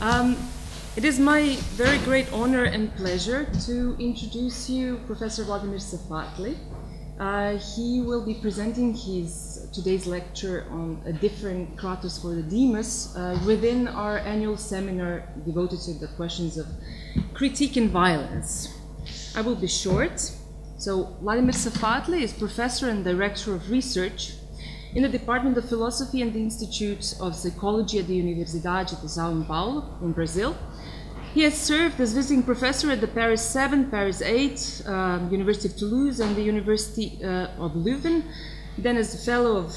It is my very great honor and pleasure to introduce you Professor Vladimir Safatle. He will be presenting today's lecture on a different kratos for the demos within our annual seminar devoted to the questions of critique and violence. I will be short. So Vladimir Safatle is professor and director of research in the Department of Philosophy and the Institute of Psychology at the Universidade de São Paulo in Brazil. He has served as visiting professor at the Paris VII, Paris VIII, University of Toulouse and the University of Leuven, then as a fellow of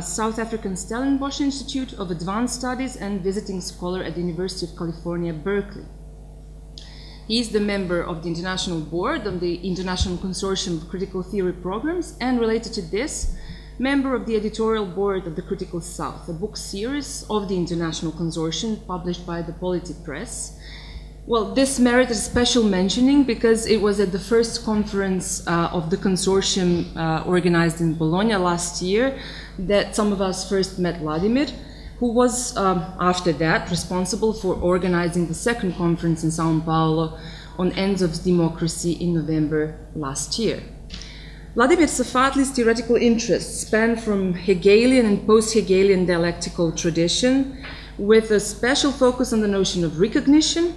South African Stellenbosch Institute of Advanced Studies and visiting scholar at the University of California, Berkeley. He is the member of the International Board of the International Consortium of Critical Theory Programs and, related to this, member of the editorial board of the Critical South, a book series of the International Consortium published by the Políticos Press. Well, this merited special mentioning because it was at the first conference of the consortium organized in Bologna last year that some of us first met Vladimir, who was, after that, responsible for organizing the second conference in São Paulo on ends of democracy in November last year. Vladimir Safatle's theoretical interests span from Hegelian and post-Hegelian dialectical tradition, with a special focus on the notion of recognition,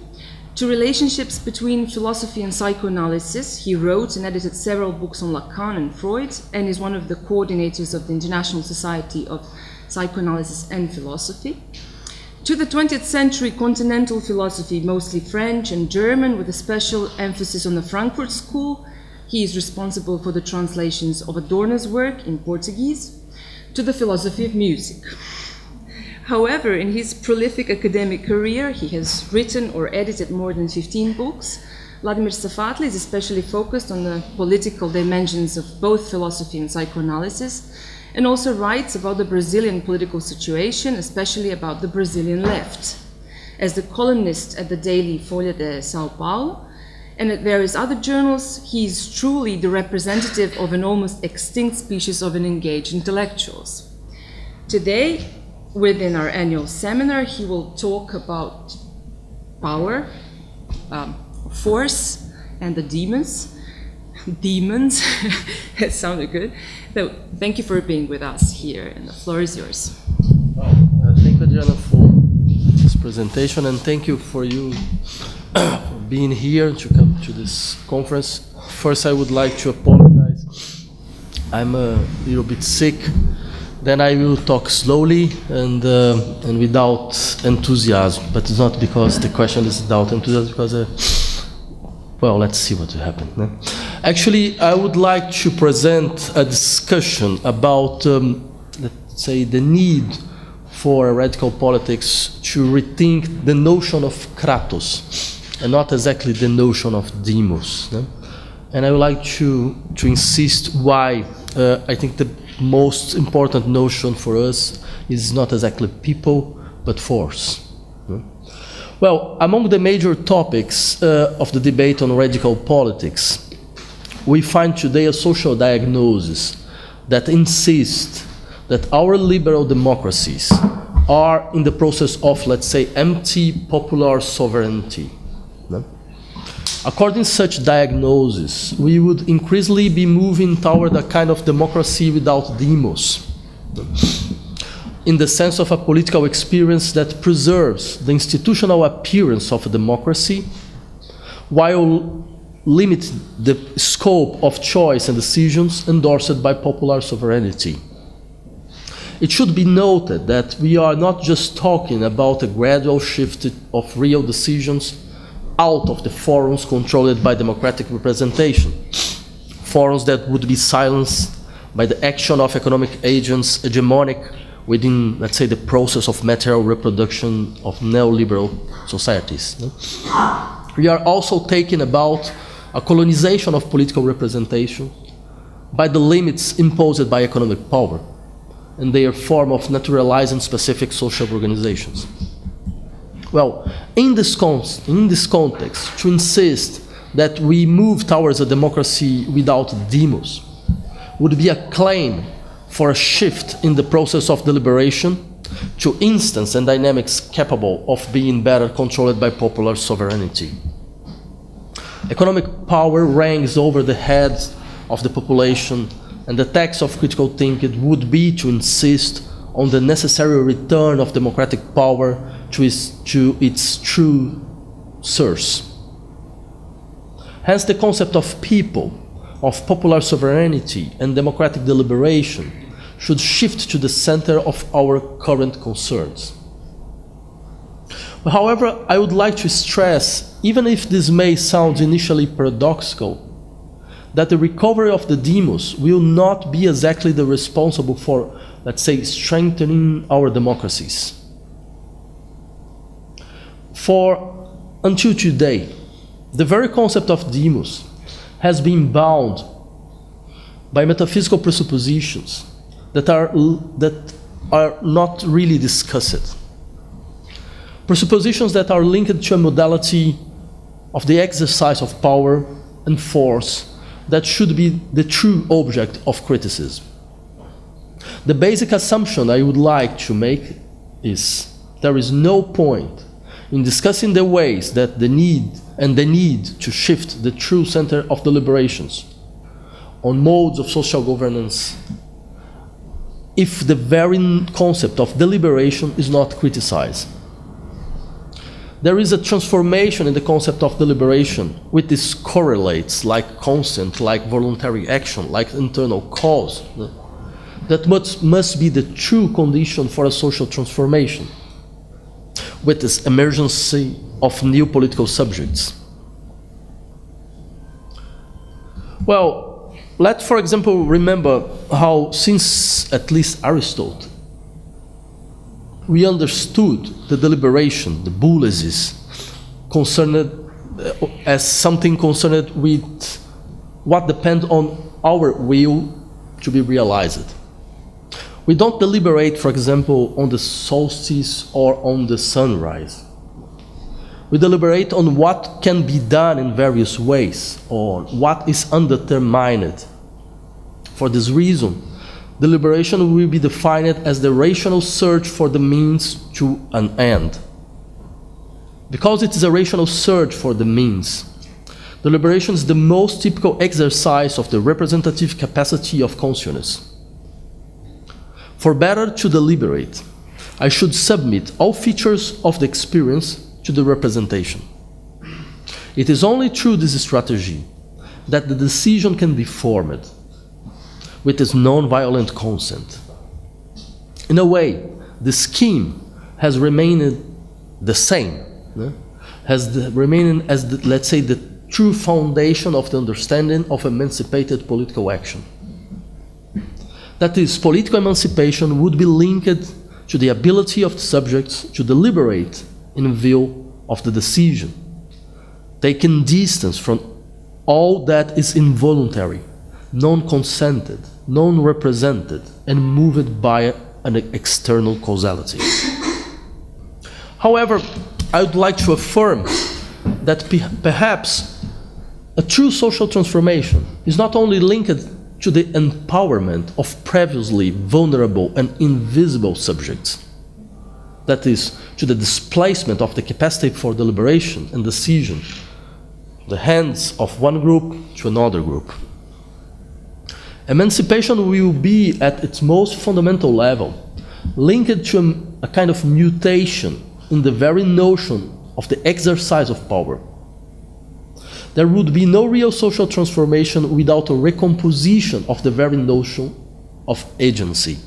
to relationships between philosophy and psychoanalysis. He wrote and edited several books on Lacan and Freud, and is one of the coordinators of the International Society of Psychoanalysis and Philosophy. To the 20th century continental philosophy, mostly French and German, with a special emphasis on the Frankfurt School. He is responsible for the translations of Adorno's work in Portuguese. To the philosophy of music. However, in his prolific academic career, he has written or edited more than 15 books. Vladimir Safatle is especially focused on the political dimensions of both philosophy and psychoanalysis, and also writes about the Brazilian political situation, especially about the Brazilian left. As the columnist at the daily Folha de São Paulo, and at various other journals, he is truly the representative of an almost extinct species of engaged intellectuals. Today, within our annual seminar, he will talk about power, force, and the demons. Demons, that sounded good. So, thank you for being with us here, and the floor is yours. Thank you, Adriana, for this presentation, and thank you for being here to come to this conference. First, I would like to apologize. I'm a little bit sick. Then I will talk slowly and without enthusiasm. But it's not because the question is without enthusiasm, because, well, let's see what will happen. No? Actually, I would like to present a discussion about, let's say, the need for radical politics to rethink the notion of kratos, and not exactly the notion of demos. No? And I would like to insist why I think the most important notion for us is not exactly people, but force. No? Well, among the major topics of the debate on radical politics, we find today a social diagnosis that insists that our liberal democracies are in the process of, let's say, empty popular sovereignty. No? According to such diagnosis, we would increasingly be moving toward a kind of democracy without demos, in the sense of a political experience that preserves the institutional appearance of a democracy, while limiting the scope of choice and decisions endorsed by popular sovereignty. It should be noted that we are not just talking about a gradual shift of real decisions out of the forums controlled by democratic representation, forums that would be silenced by the action of economic agents hegemonic within, let's say, the process of material reproduction of neoliberal societies. No? We are also talking about a colonization of political representation by the limits imposed by economic power and their form of naturalizing specific social organizations. Well, in this context, to insist that we move towards a democracy without demos would be a claim for a shift in the process of deliberation to instance and dynamics capable of being better controlled by popular sovereignty. Economic power ranks over the heads of the population, and the task of critical thinking would be to insist on the necessary return of democratic power to its true source. Hence, the concept of people, of popular sovereignty and democratic deliberation should shift to the center of our current concerns. However, I would like to stress, even if this may sound initially paradoxical, that the recovery of the demos will not be exactly the responsible for, let's say, strengthening our democracies. For until today, the very concept of demos has been bound by metaphysical presuppositions that are not really discussed. Presuppositions that are linked to a modality of the exercise of power and force that should be the true object of criticism. The basic assumption I would like to make is there is no point in discussing the ways that the need to shift the true center of deliberations on modes of social governance if the very concept of deliberation is not criticized. There is a transformation in the concept of deliberation which this correlates like consent, like voluntary action, like internal cause. That must be the true condition for a social transformation, with this emergence of new political subjects. Well, let's, for example, remember how, since at least Aristotle, we understood the deliberation, the boulesis, concerned as something concerned with what depends on our will to be realized. We don't deliberate, for example, on the solstice or on the sunrise. We deliberate on what can be done in various ways, or what is undetermined. For this reason, deliberation will be defined as the rational search for the means to an end. Because it is a rational search for the means, deliberation is the most typical exercise of the representative capacity of consciousness. For better to deliberate, I should submit all features of the experience to the representation. It is only through this strategy that the decision can be formed with this non-violent consent. In a way, the scheme has remained the same, remaining as, let's say, the true foundation of the understanding of emancipated political action. That is, political emancipation would be linked to the ability of the subjects to deliberate in view of the decision, taking distance from all that is involuntary, non-consented, non-represented, and moved by an external causality. However, I would like to affirm that perhaps a true social transformation is not only linked to the empowerment of previously vulnerable and invisible subjects, that is, to the displacement of the capacity for deliberation and decision, the hands of one group to another group. Emancipation will be, at its most fundamental level, linked to a kind of mutation in the very notion of the exercise of power. There would be no real social transformation without a recomposition of the very notion of agency.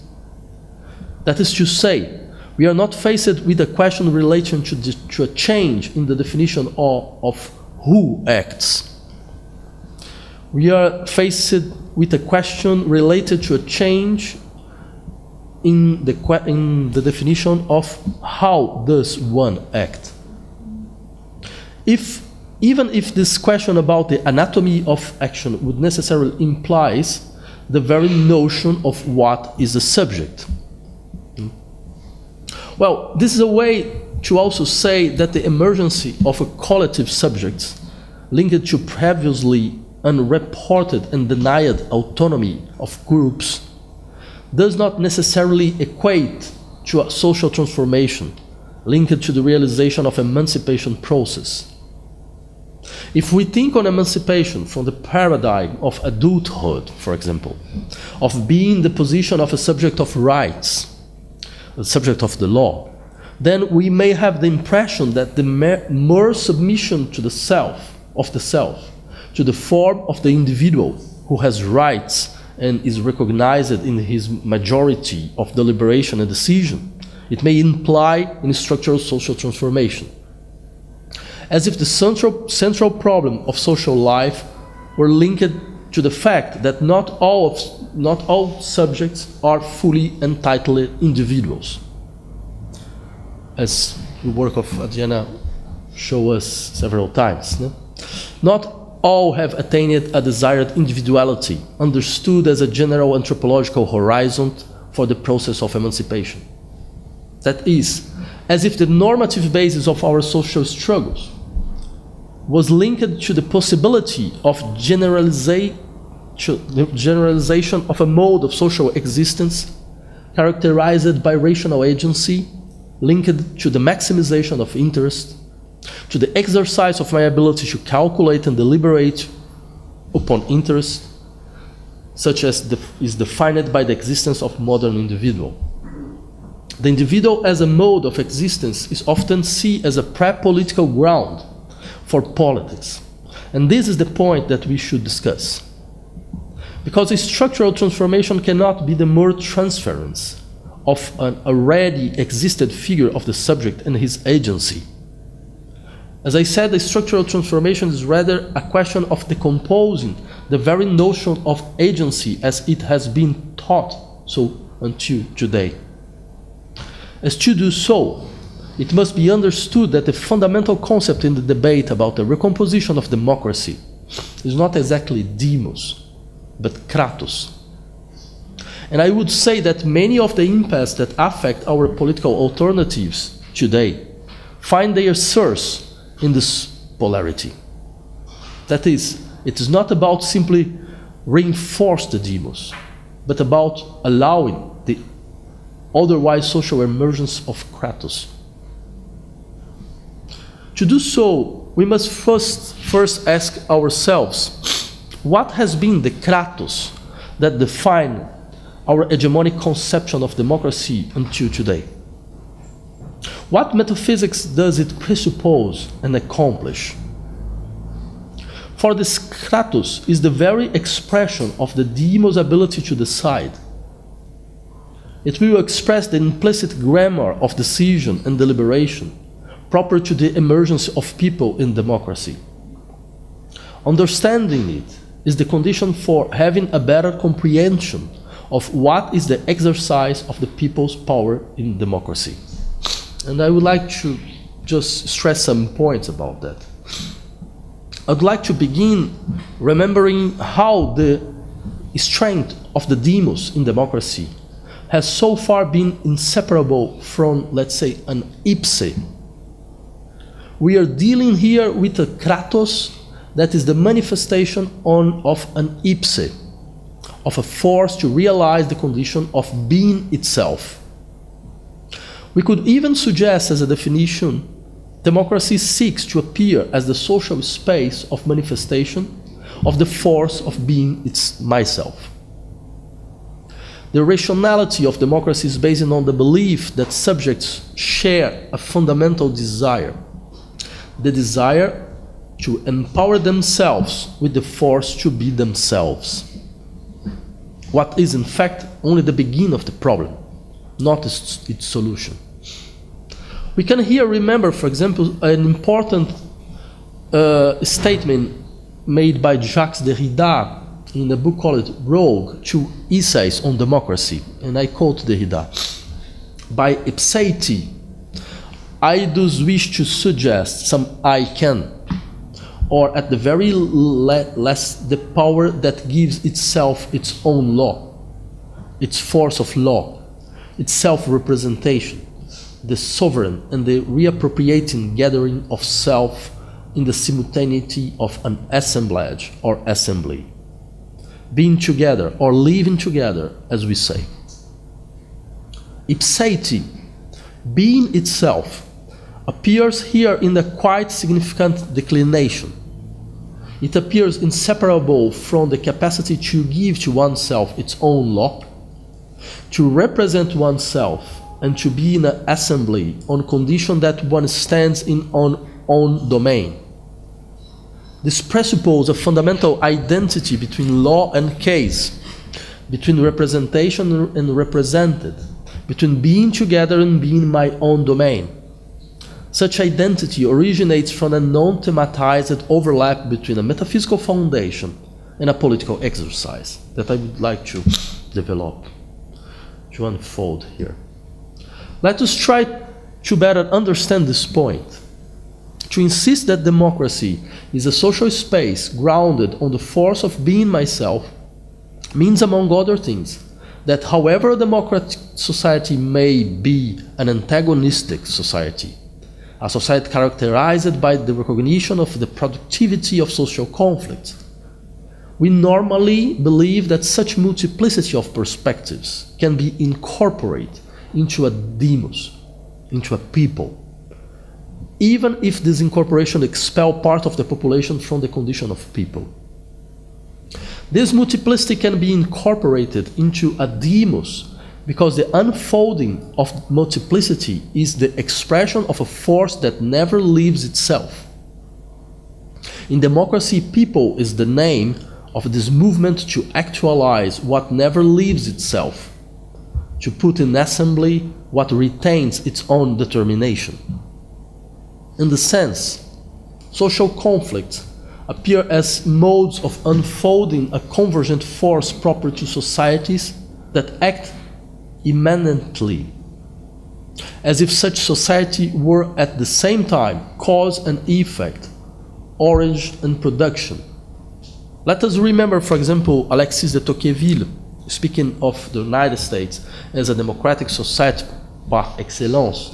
That is to say, we are not faced with a question relating to a change in the definition of who acts. We are faced with a question related to a change in the definition of how does one act. Even if this question about the anatomy of action would necessarily imply the very notion of what is the subject. Well, this is a way to also say that the emergence of a collective subject linked to previously unreported and denied autonomy of groups does not necessarily equate to a social transformation linked to the realization of emancipation process. If we think on emancipation from the paradigm of adulthood, for example, of being the position of a subject of rights, a subject of the law, then we may have the impression that the mere submission to the self, to the form of the individual who has rights and is recognized in his majority of deliberation and decision, it may imply in structural social transformation. As if the central problem of social life were linked to the fact that not all subjects are fully entitled individuals. As the work of Adriana shows us several times. No? Not all have attained a desired individuality, understood as a general anthropological horizon for the process of emancipation. That is, as if the normative basis of our social struggles was linked to the possibility of generalization of a mode of social existence characterized by rational agency, linked to the maximization of interest, to the exercise of my ability to calculate and deliberate upon interest, such as is defined by the existence of modern individual. The individual as a mode of existence is often seen as a pre-political ground for politics. And this is the point that we should discuss. Because a structural transformation cannot be the mere transference of an already existed figure of the subject and his agency. As I said, the structural transformation is rather a question of decomposing the very notion of agency as it has been taught so until today. As to do so, it must be understood that the fundamental concept in the debate about the recomposition of democracy is not exactly demos, but kratos. And I would say that many of the impasses that affect our political alternatives today find their source in this polarity. That is, it is not about simply reinforce the demos, but about allowing the otherwise social emergence of kratos. To do so, we must first ask ourselves, what has been the kratos that define our hegemonic conception of democracy until today? What metaphysics does it presuppose and accomplish? For this kratos is the very expression of the demos' ability to decide. It will express the implicit grammar of decision and deliberation proper to the emergence of people in democracy. Understanding it is the condition for having a better comprehension of what is the exercise of the people's power in democracy. And I would like to just stress some points about that. I'd like to begin remembering how the strength of the demos in democracy has so far been inseparable from, let's say, an ipse. We are dealing here with a kratos that is the manifestation of an ipse, of a force to realize the condition of being itself. We could even suggest as a definition, democracy seeks to appear as the social space of manifestation of the force of being its myself. The rationality of democracy is based on the belief that subjects share a fundamental desire, the desire to empower themselves with the force to be themselves. What is in fact only the beginning of the problem, not its solution. We can here remember, for example, an important statement made by Jacques Derrida in a book called Rogue to Essays on Democracy, and I quote Derrida: "By ipseity, I do wish to suggest some I can, or at the very least the power that gives itself its own law, its force of law, its self-representation, the sovereign and the reappropriating gathering of self in the simultaneity of an assemblage or assembly, being together or living together, as we say. ipseity, being itself, appears here in a quite significant declination. It appears inseparable from the capacity to give to oneself its own law, to represent oneself, and to be in an assembly on condition that one stands in own domain. This presupposes a fundamental identity between law and case, between representation and represented, between being together and being my own domain. Such identity originates from a non-thematized overlap between a metaphysical foundation and a political exercise that I would like to develop, to unfold here. Let us try to better understand this point. To insist that democracy is a social space grounded on the force of being myself means, among other things, that however a democratic society may be an antagonistic society, a society characterized by the recognition of the productivity of social conflict, we normally believe that such multiplicity of perspectives can be incorporated into a demos, into a people, even if this incorporation expels part of the population from the condition of people. This multiplicity can be incorporated into a demos because the unfolding of multiplicity is the expression of a force that never leaves itself. In democracy, people is the name of this movement to actualize what never leaves itself, to put in assembly what retains its own determination. In the sense, social conflicts appear as modes of unfolding a convergent force proper to societies that act immanently, as if such society were at the same time cause and effect, origin and production. Let us remember, for example, Alexis de Tocqueville, speaking of the United States as a democratic society par excellence,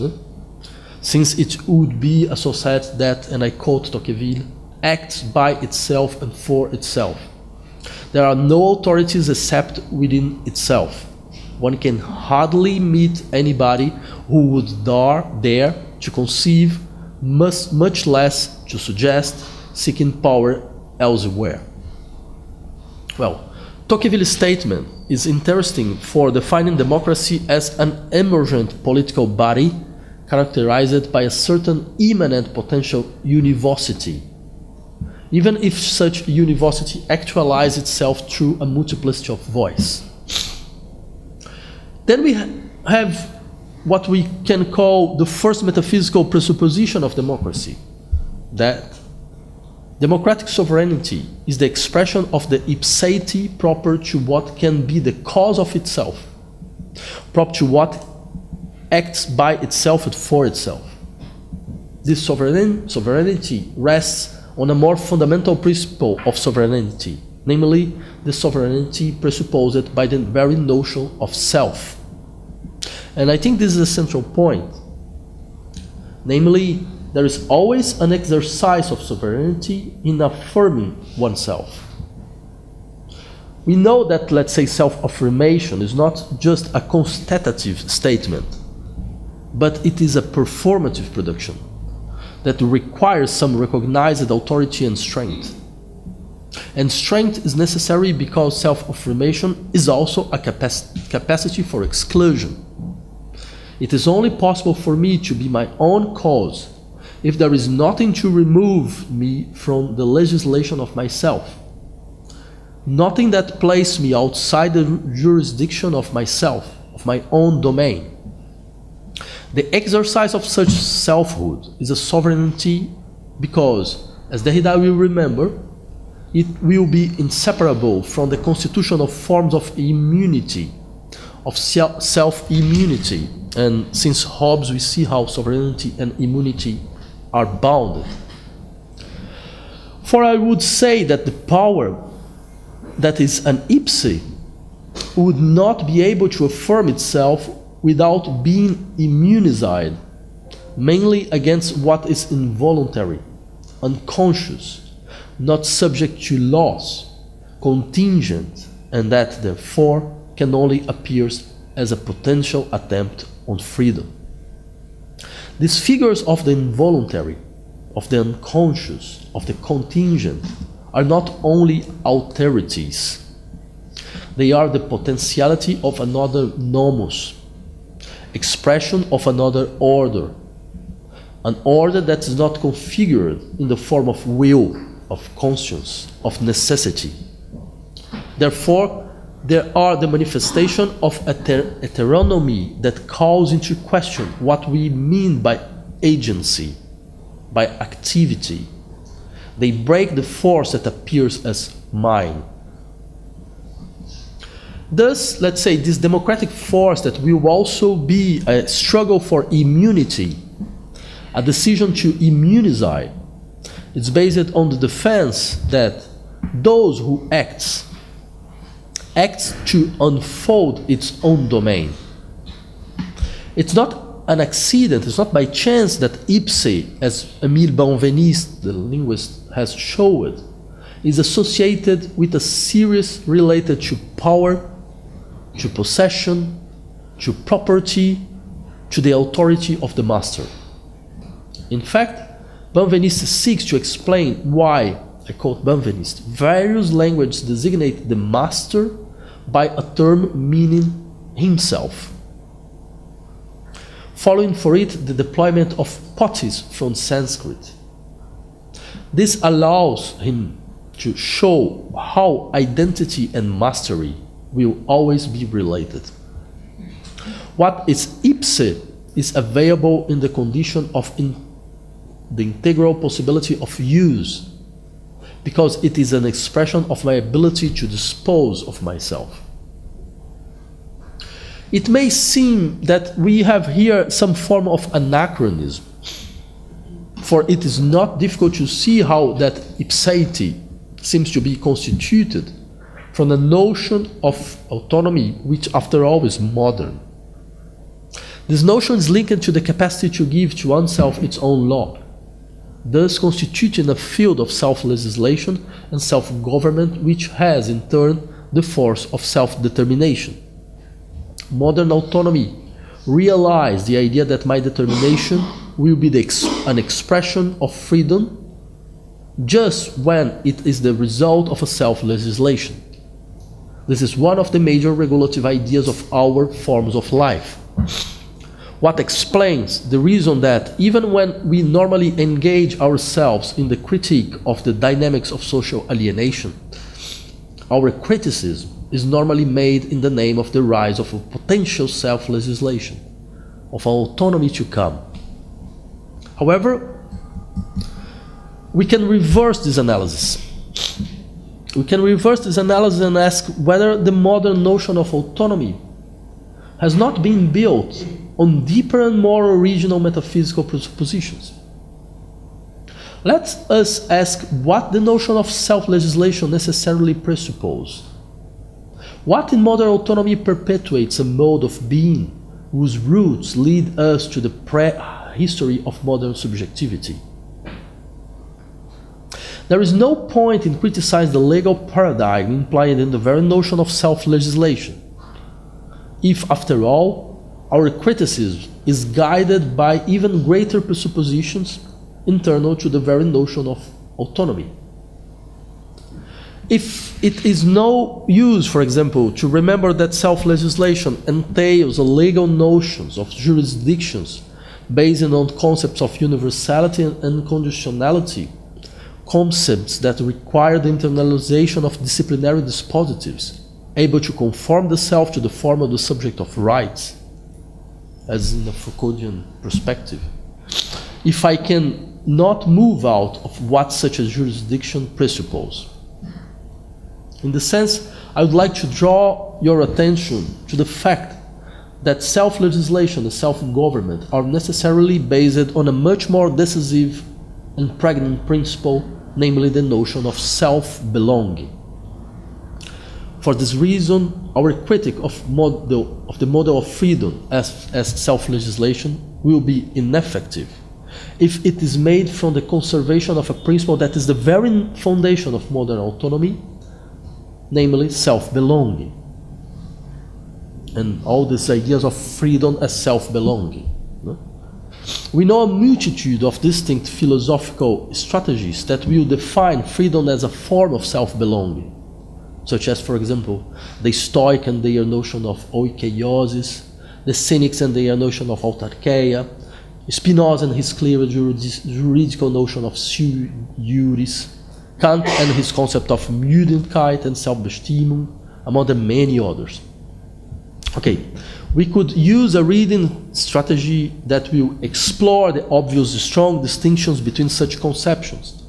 since it would be a society that, and I quote Tocqueville, acts by itself and for itself. There are no authorities except within itself. One can hardly meet anybody who would dare to conceive, much less to suggest, seeking power elsewhere. Well, Tocqueville's statement is interesting for defining democracy as an emergent political body characterized by a certain immanent potential univocity, even if such univocity actualizes itself through a multiplicity of voice. Then we have what we can call the first metaphysical presupposition of democracy, that democratic sovereignty is the expression of the ipseity proper to what can be the cause of itself, proper to what acts by itself and for itself. This sovereignty rests on a more fundamental principle of sovereignty, namely the sovereignty presupposed by the very notion of self. And I think this is a central point. Namely, there is always an exercise of sovereignty in affirming oneself. We know that, let's say, self-affirmation is not just a constatative statement, but it is a performative production that requires some recognized authority and strength. And strength is necessary because self-affirmation is also a capacity for exclusion. It is only possible for me to be my own cause if there is nothing to remove me from the legislation of myself, nothing that places me outside the jurisdiction of myself, of my own domain. The exercise of such selfhood is a sovereignty because, as Derrida will remember, it will be inseparable from the constitution of forms of immunity, of self-immunity. And since Hobbes, we see how sovereignty and immunity are bounded. For I would say that the power that is an ipse would not be able to affirm itself without being immunized, mainly against what is involuntary, unconscious, not subject to laws, contingent, and that therefore can only appear as a potential attempt on freedom. These figures of the involuntary, of the unconscious, of the contingent, are not only alterities. They are the potentiality of another nomos, expression of another order, an order that is not configured in the form of will, of conscience, of necessity. Therefore, there are the manifestation of heteronomy that calls into question what we mean by agency, by activity. They break the force that appears as mine. Thus, let's say, this democratic force that will also be a struggle for immunity, a decision to immunize, it's based on the defense that those who acts to unfold its own domain. It's not an accident, it's not by chance that ipse, as Émile Benveniste, the linguist, has showed, is associated with a series related to power, to possession, to property, to the authority of the master. In fact, Benveniste seeks to explain why, I quote Benveniste, various languages designate the master by a term meaning himself, following for it the deployment of potis from Sanskrit. This allows him to show how identity and mastery will always be related. What is ipse is available in the condition of the integral possibility of use, because it is an expression of my ability to dispose of myself. It may seem that we have here some form of anachronism, for it is not difficult to see how that ipseity seems to be constituted from a notion of autonomy, which after all is modern. This notion is linked to the capacity to give to oneself its own law, thus constituting a field of self-legislation and self-government which has in turn the force of self-determination. Modern autonomy realized the idea that my determination will be an expression of freedom just when it is the result of a self-legislation. This is one of the major regulative ideas of our forms of life. What explains the reason that even when we normally engage ourselves in the critique of the dynamics of social alienation, our criticism is normally made in the name of the rise of a potential self-legislation, of an autonomy to come. However, we can reverse this analysis. We can reverse this analysis and ask whether the modern notion of autonomy has not been built on deeper and more original metaphysical presuppositions. Let us ask what the notion of self-legislation necessarily presupposes. What in modern autonomy perpetuates a mode of being whose roots lead us to the prehistory of modern subjectivity? There is no point in criticizing the legal paradigm implied in the very notion of self-legislation, if, after all, our criticism is guided by even greater presuppositions internal to the very notion of autonomy. If it is no use, for example, to remember that self-legislation entails a legal notions of jurisdictions based on concepts of universality and conditionality, concepts that require the internalization of disciplinary dispositives, able to conform the self to the form of the subject of rights, as in the Foucauldian perspective, if I can not move out of what such a jurisdiction presupposes. In the sense, I would like to draw your attention to the fact that self-legislation and self-government are necessarily based on a much more decisive and pregnant principle, namely the notion of self-belonging. For this reason, our critique of the model of freedom as self-legislation will be ineffective if it is made from the conservation of a principle that is the very foundation of modern autonomy, namely self-belonging. and all these ideas of freedom as self-belonging. No? We know a multitude of distinct philosophical strategies that will define freedom as a form of self-belonging, such as, for example, the Stoic and their notion of oikeiosis, the Cynics and their notion of autarkeia, Spinoza and his clear juridical notion of juris, Kant and his concept of Müdigkeit and Selbstbestimmung, among the many others. Okay, we could use a reading strategy that will explore the obvious strong distinctions between such conceptions,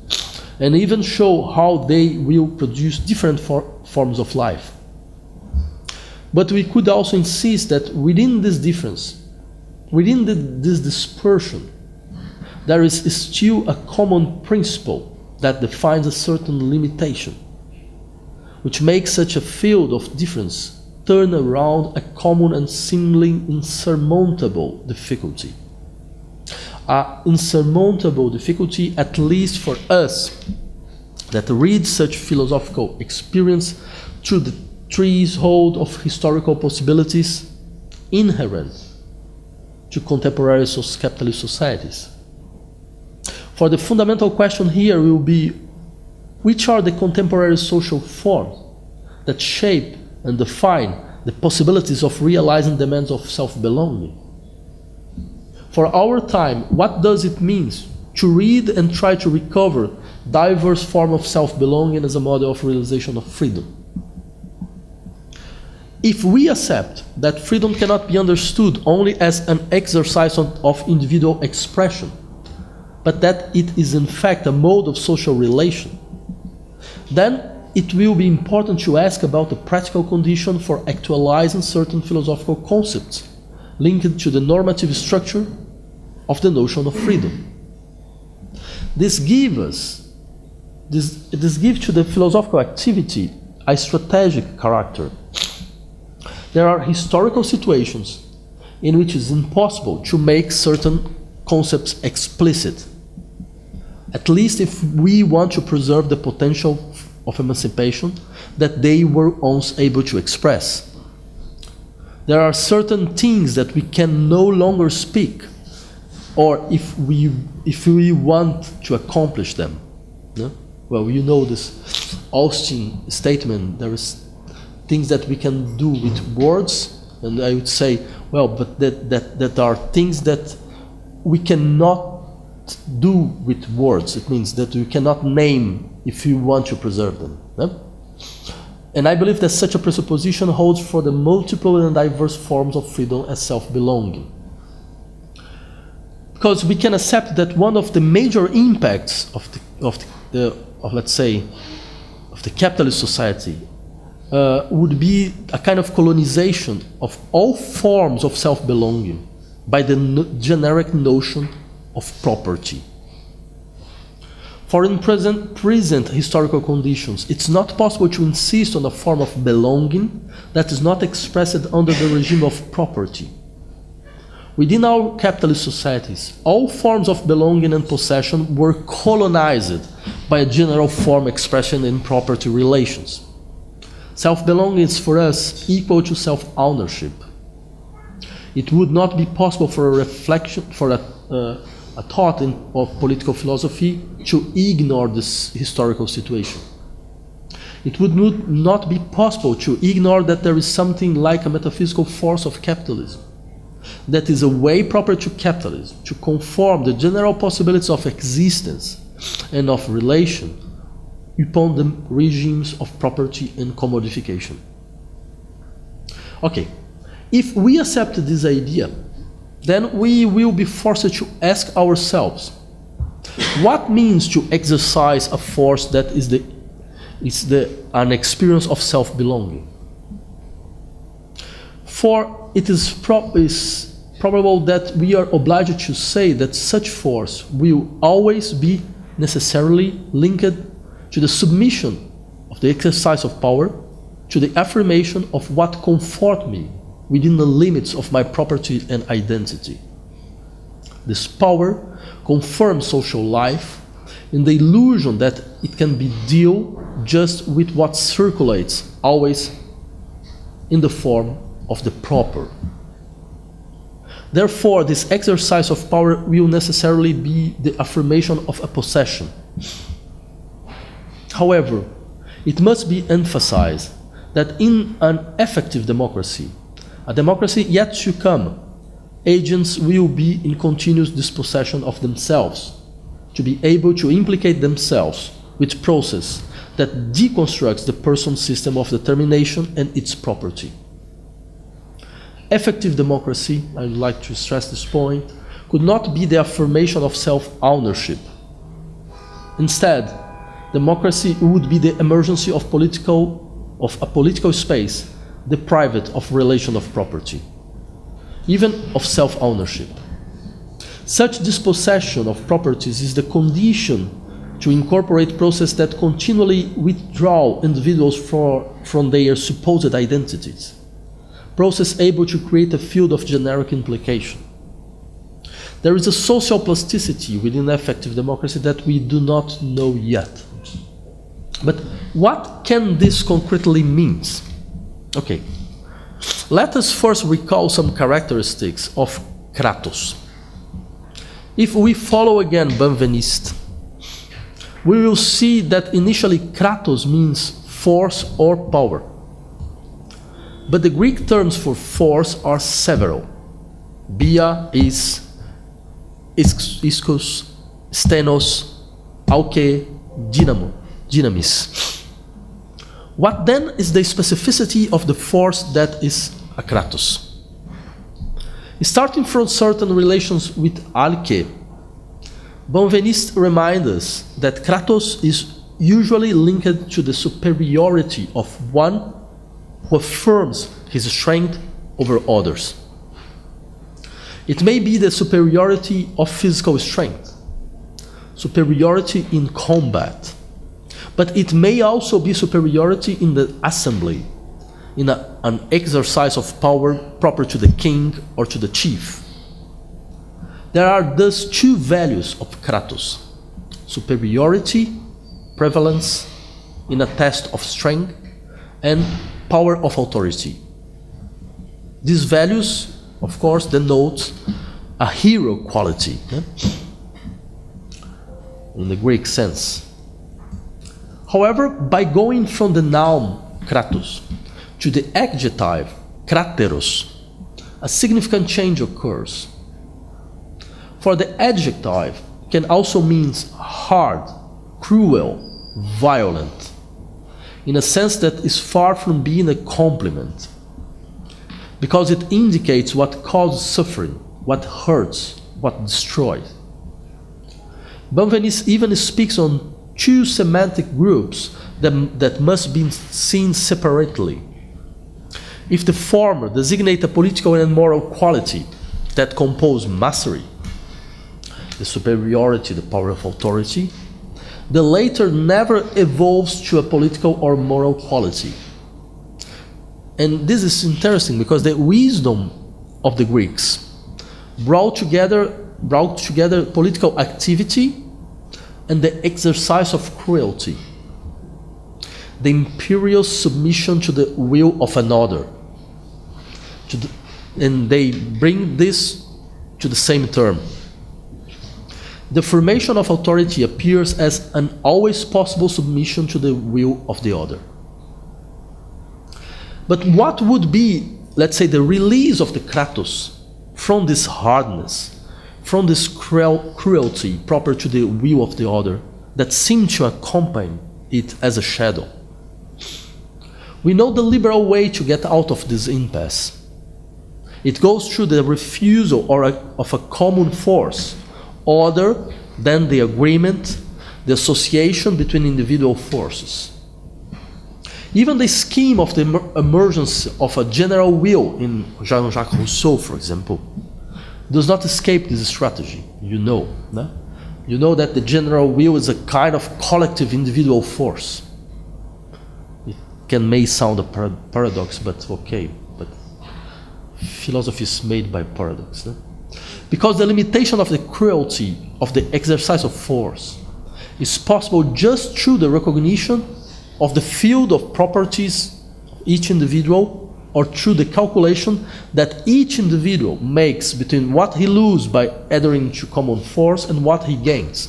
and even show how they will produce different forms of life. But we could also insist that within this difference, within this dispersion, there is still a common principle that defines a certain limitation, which makes such a field of difference turn around a common and seemingly insurmountable difficulty. An insurmountable difficulty, at least for us, that read such philosophical experience through the threshold of historical possibilities inherent to contemporary capitalist societies. For the fundamental question here will be, which are the contemporary social forms that shape and define the possibilities of realizing demands of self-belonging? For our time, what does it mean to read and try to recover diverse forms of self-belonging as a model of realization of freedom? If we accept that freedom cannot be understood only as an exercise of individual expression, but that it is in fact a mode of social relation, then it will be important to ask about the practical condition for actualizing certain philosophical concepts linked to the normative structure of the notion of freedom. This gives to the philosophical activity a strategic character. There are historical situations in which it is impossible to make certain concepts explicit, at least if we want to preserve the potential of emancipation that they were once able to express. There are certain things that we can no longer speak, or if we want to accomplish them. No? Well, you know this Austin statement, there is things that we can do with words, and I would say, well, but that are things that we cannot do with words. It means that we cannot name if we want to preserve them. No? And I believe that such a presupposition holds for the multiple and diverse forms of freedom as self-belonging. Because we can accept that one of the major impacts of let's say, of the capitalist society would be a kind of colonization of all forms of self-belonging by the generic notion of property. For in present historical conditions, it's not possible to insist on a form of belonging that is not expressed under the regime of property. Within our capitalist societies, all forms of belonging and possession were colonized by a general form expression in property relations. Self-belonging is for us equal to self-ownership. It would not be possible for a reflection, for a thought of political philosophy to ignore this historical situation. It would not be possible to ignore that there is something like a metaphysical force of capitalism, that is a way proper to capitalism to conform the general possibilities of existence and of relation upon the regimes of property and commodification. Okay, if we accept this idea, then we will be forced to ask ourselves, what means to exercise a force that is an experience of self-belonging? For it is probable that we are obliged to say that such force will always be necessarily linked to the submission of the exercise of power, to the affirmation of what comforts me within the limits of my property and identity. This power confirms social life in the illusion that it can be dealt just with what circulates, always in the form of the proper. Therefore, this exercise of power will necessarily be the affirmation of a possession. However, it must be emphasized that in an effective democracy, a democracy yet to come, agents will be in continuous dispossession of themselves, to be able to implicate themselves with process that deconstructs the person system of determination and its property. Effective democracy, I would like to stress this point, could not be the affirmation of self-ownership. Instead, democracy would be the emergence of a political space deprived of relation of property, even of self-ownership. Such dispossession of properties is the condition to incorporate processes that continually withdraw individuals from their supposed identities, process able to create a field of generic implication. There is a social plasticity within effective democracy that we do not know yet. But what can this concretely mean? Okay, let us first recall some characteristics of kratos. If we follow again Benveniste, we will see that initially kratos means force or power. But the Greek terms for force are several. Bia is iskos, stenos, auke, dynamo, dynamis. What then is the specificity of the force that is a kratos? Starting from certain relations with alke, Benveniste reminds us that kratos is usually linked to the superiority of one who affirms his strength over others. It may be the superiority of physical strength, superiority in combat, but it may also be superiority in the assembly, in an exercise of power proper to the king or to the chief. There are thus two values of kratos: superiority, prevalence in a test of strength, and power of authority. These values, of course, denote a hero quality, in the Greek sense. However, by going from the noun kratos to the adjective krateros, a significant change occurs. For the adjective can also mean hard, cruel, violent, in a sense that is far from being a compliment, because it indicates what causes suffering, what hurts, what destroys. Benveniste even speaks on two semantic groups that must be seen separately. If the former designate a political and moral quality that compose mastery, the superiority, the power of authority, the latter never evolves to a political or moral quality. And this is interesting because the wisdom of the Greeks brought together political activity and the exercise of cruelty, the imperial submission to the will of another, and they bring this to the same term. The formation of authority appears as an always possible submission to the will of the other. But what would be, let's say, the release of the kratos from this hardness, from this cruelty proper to the will of the other that seemed to accompany it as a shadow? We know the liberal way to get out of this impasse. It goes through the refusal of a common force, other than the agreement, the association between individual forces. Even the scheme of the emergence of a general will in Jean-Jacques Rousseau, for example, does not escape this strategy. You know that the general will is a kind of collective individual force. It may sound a paradox, but okay. But philosophy is made by paradox. Because the limitation of the cruelty of the exercise of force is possible just through the recognition of the field of properties of each individual or through the calculation that each individual makes between what he loses by adhering to common force and what he gains.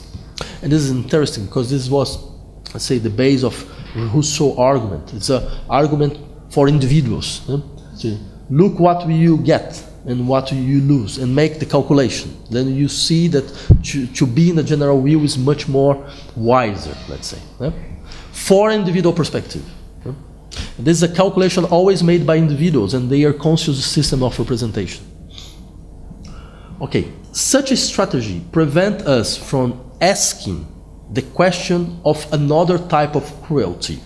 And this is interesting because this was, let's say, the base of Rousseau's argument. It's an argument for individuals. So look what you get and what you lose and make the calculation. Then you see that to be in the general will is much more wiser, let's say, for individual perspective. This is a calculation always made by individuals and their conscious system of representation. Okay, such a strategy prevents us from asking the question of another type of cruelty.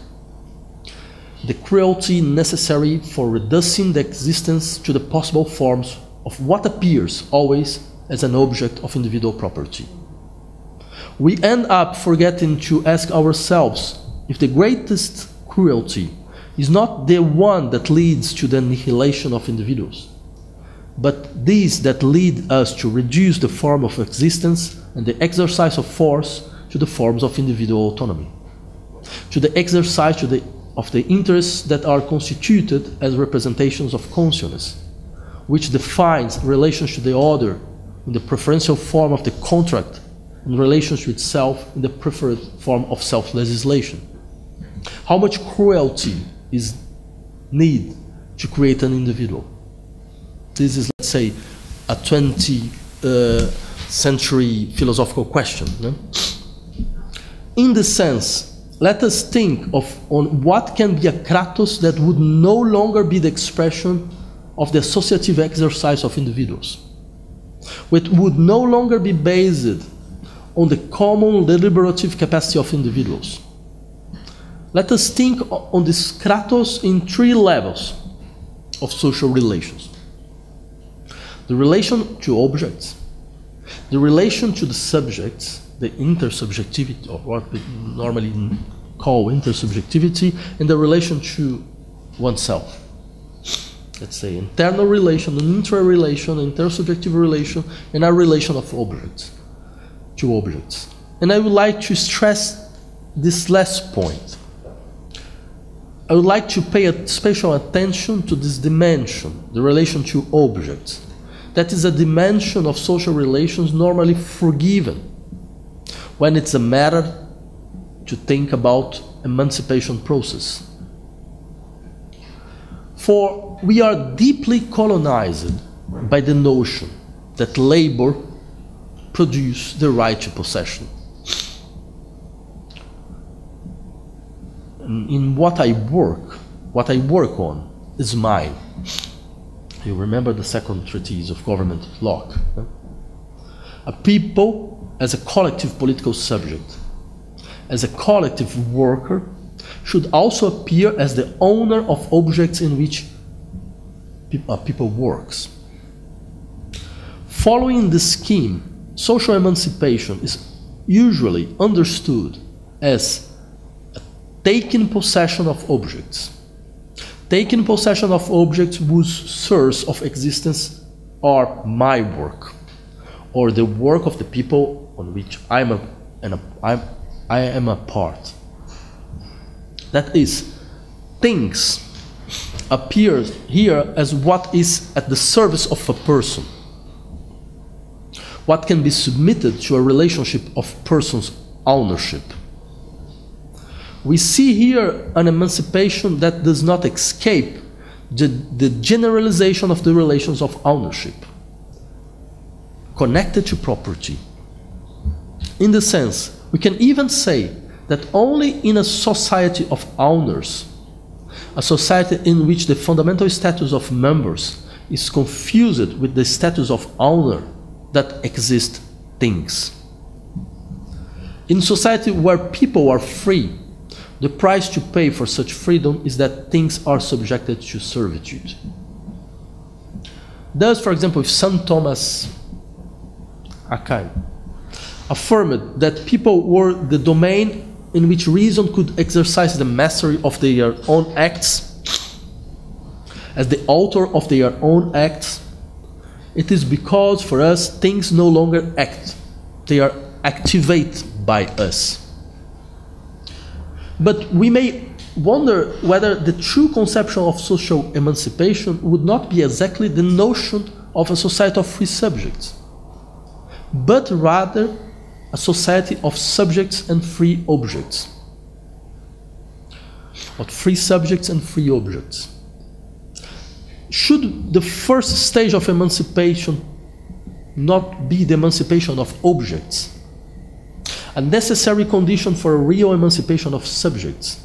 The cruelty necessary for reducing the existence to the possible forms of what appears always as an object of individual property. We end up forgetting to ask ourselves if the greatest cruelty is not the one that leads to the annihilation of individuals, but these that lead us to reduce the form of existence and the exercise of force to the forms of individual autonomy, to the exercise of the interests that are constituted as representations of consciousness, which defines relations to the other in the preferential form of the contract and relations to itself in the preferred form of self-legislation. How much cruelty is needed to create an individual? This is, let's say, a 20th century philosophical question. No? In this sense, let us think on what can be a kratos that would no longer be the expression of the associative exercise of individuals, which would no longer be based on the common deliberative capacity of individuals. Let us think on this kratos in three levels of social relations. The relation to objects, the relation to the subjects, the intersubjectivity, or what we normally call intersubjectivity, and the relation to oneself. Let's say internal relation, an intra-relation, an intersubjective relation, and a relation of objects to objects. And I would like to stress this last point. I would like to pay a special attention to this dimension, the relation to objects. That is a dimension of social relations normally forgiven when it's a matter to think about emancipation process. For we are deeply colonized by the notion that labor produces the right to possession. In what I work on is mine. You remember the second treatise of government Locke. A people as a collective political subject, as a collective worker, should also appear as the owner of objects in which a people works. Following this scheme, social emancipation is usually understood as taking possession of objects. Taking possession of objects whose source of existence are my work, or the work of the people on which I am a part. That is, things appear here as what is at the service of a person, what can be submitted to a relationship of person's ownership. We see here an emancipation that does not escape the generalization of the relations of ownership connected to property. In the sense, we can even say that only in a society of owners, a society in which the fundamental status of members is confused with the status of owner, that exist things. In society where people are free, the price to pay for such freedom is that things are subjected to servitude. Thus, for example, if St. Thomas Aquin affirmed that people were the domain in which reason could exercise the mastery of their own acts, as the author of their own acts, it is because for us things no longer act, they are activated by us. But we may wonder whether the true conception of social emancipation would not be exactly the notion of a society of free subjects, but rather a society of subjects and free objects. Of free subjects and free objects. Should the first stage of emancipation not be the emancipation of objects, a necessary condition for a real emancipation of subjects?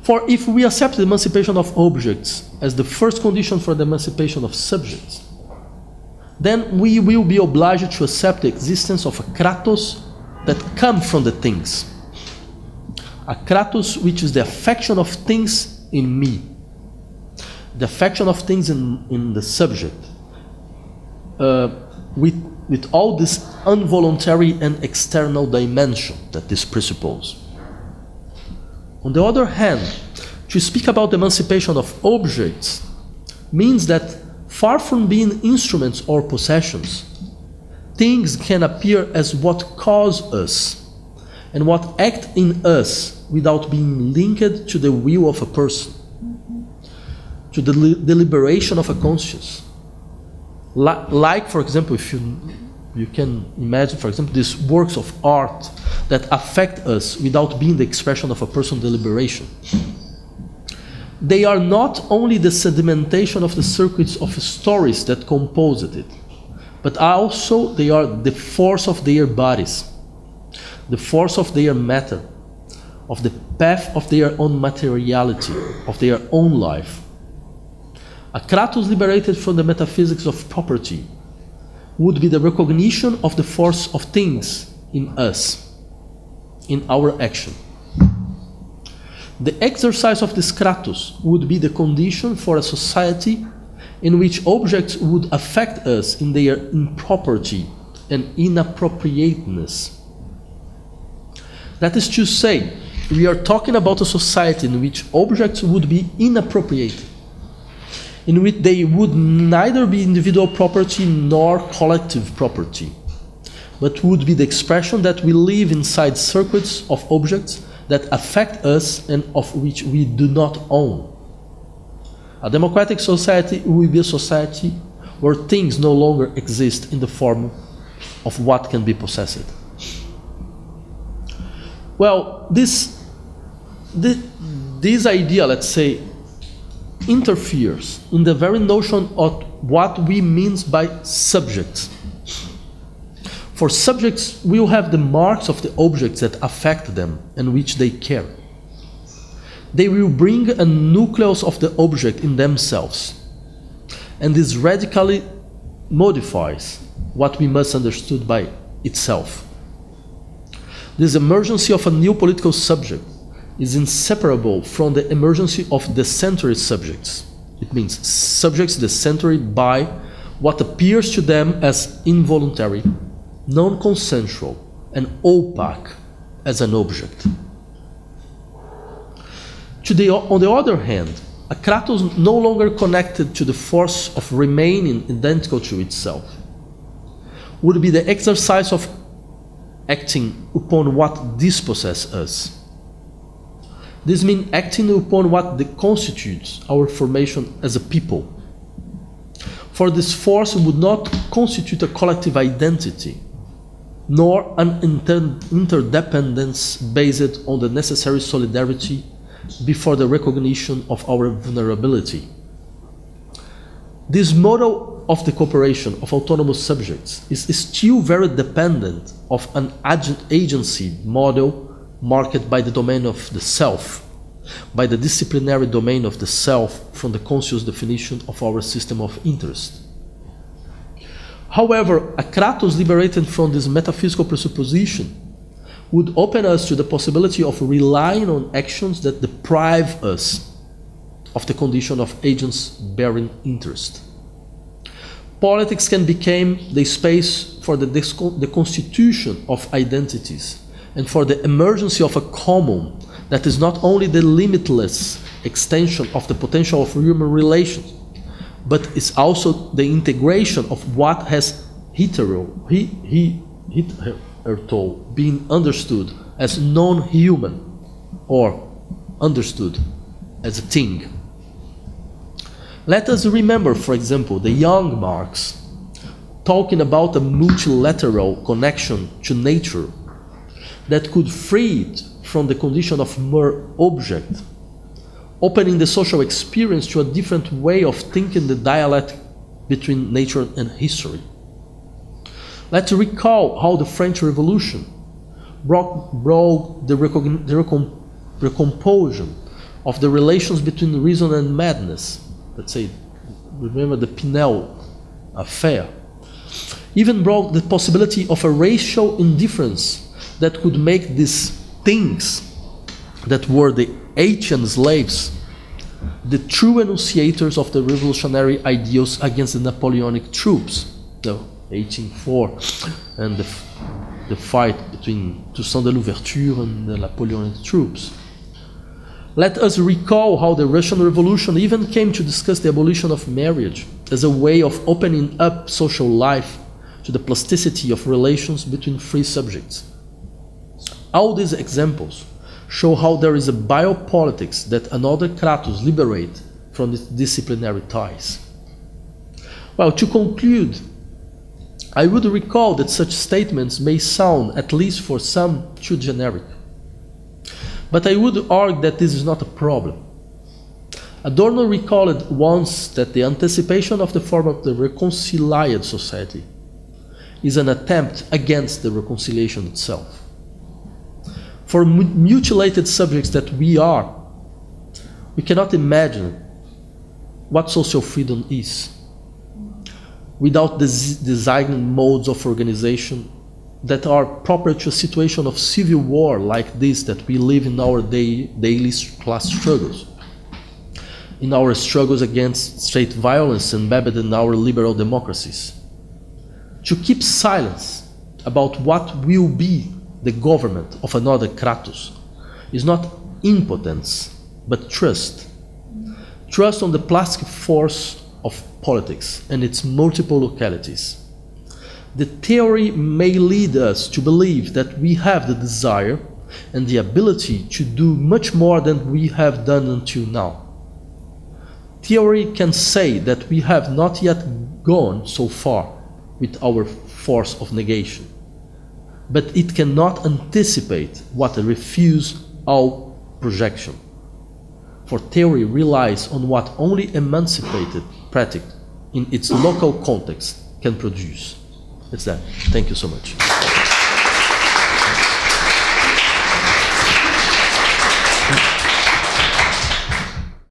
For if we accept the emancipation of objects as the first condition for the emancipation of subjects, then we will be obliged to accept the existence of a kratos that comes from the things. A kratos which is the affection of things in me, the affection of things in the subject, with all this involuntary and external dimension that this presupposes. On the other hand, to speak about the emancipation of objects means that far from being instruments or possessions, things can appear as what cause us and what act in us without being linked to the will of a person, to the deliberation of a conscience. Like, for example, if you can imagine, for example, these works of art that affect us without being the expression of a person's deliberation. They are not only the sedimentation of the circuits of stories that composed it, but also they are the force of their bodies, the force of their matter, of the path of their own materiality, of their own life. A kratos liberated from the metaphysics of property would be the recognition of the force of things in us, in our action. The exercise of this kratos would be the condition for a society in which objects would affect us in their impropriety and inappropriateness. That is to say, we are talking about a society in which objects would be inappropriate, in which they would neither be individual property nor collective property, but would be the expression that we live inside circuits of objects that affect us and of which we do not own. A democratic society will be a society where things no longer exist in the form of what can be possessed. Well, this idea, let's say, interferes in the very notion of what we mean by subjects. For subjects will have the marks of the objects that affect them and which they care. They will bring a nucleus of the object in themselves, and this radically modifies what we must understood by itself. This emergency of a new political subject is inseparable from the emergency of decentrary subjects. It means subjects decentrary by what appears to them as involuntary, non-consensual, and opaque as an object. On the other hand, a kratos no longer connected to the force of remaining identical to itself would be the exercise of acting upon what dispossesses us. This means acting upon what constitutes our formation as a people. For this force would not constitute a collective identity, nor an interdependence based on the necessary solidarity before the recognition of our vulnerability. This model of the cooperation of autonomous subjects is still very dependent of an agency model marked by the domain of the self, by the disciplinary domain of the self from the conscious definition of our system of interest. However, a kratos liberated from this metaphysical presupposition would open us to the possibility of relying on actions that deprive us of the condition of agents bearing interest. Politics can become the space for the constitution of identities and for the emergency of a common that is not only the limitless extension of the potential of human relations, but is also the integration of what has hitherto been understood as non-human or understood as a thing. Let us remember, for example, the young Marx talking about a multilateral connection to nature that could free it from the condition of mere object, opening the social experience to a different way of thinking the dialectic between nature and history. Let's recall how the French Revolution brought the recomposition of the relations between reason and madness. Let's say, remember the Pinel affair. Even brought the possibility of a racial indifference that could make these things that were the ancient slaves the true enunciators of the revolutionary ideals against the Napoleonic troops, the 1804, and the fight between Toussaint de Louverture and the Napoleonic troops. Let us recall how the Russian Revolution even came to discuss the abolition of marriage as a way of opening up social life to the plasticity of relations between free subjects. All these examples show how there is a biopolitics that another kratos liberate from its disciplinary ties. Well, to conclude, I would recall that such statements may sound, at least for some, too generic. But I would argue that this is not a problem. Adorno recalled once that the anticipation of the form of the reconciled society is an attempt against the reconciliation itself. For mutilated subjects that we are, we cannot imagine what social freedom is without designing modes of organization that are proper to a situation of civil war like this that we live in our daily class struggles, in our struggles against state violence embedded in our liberal democracies. To keep silence about what will be the government of another kratos is not impotence, but trust. Trust on the plastic force of politics and its multiple localities. The theory may lead us to believe that we have the desire and the ability to do much more than we have done until now. Theory can say that we have not yet gone so far with our force of negation, but it cannot anticipate what a refuse all projection. For theory relies on what only emancipated practice in its local context can produce. It's that. Thank you so much.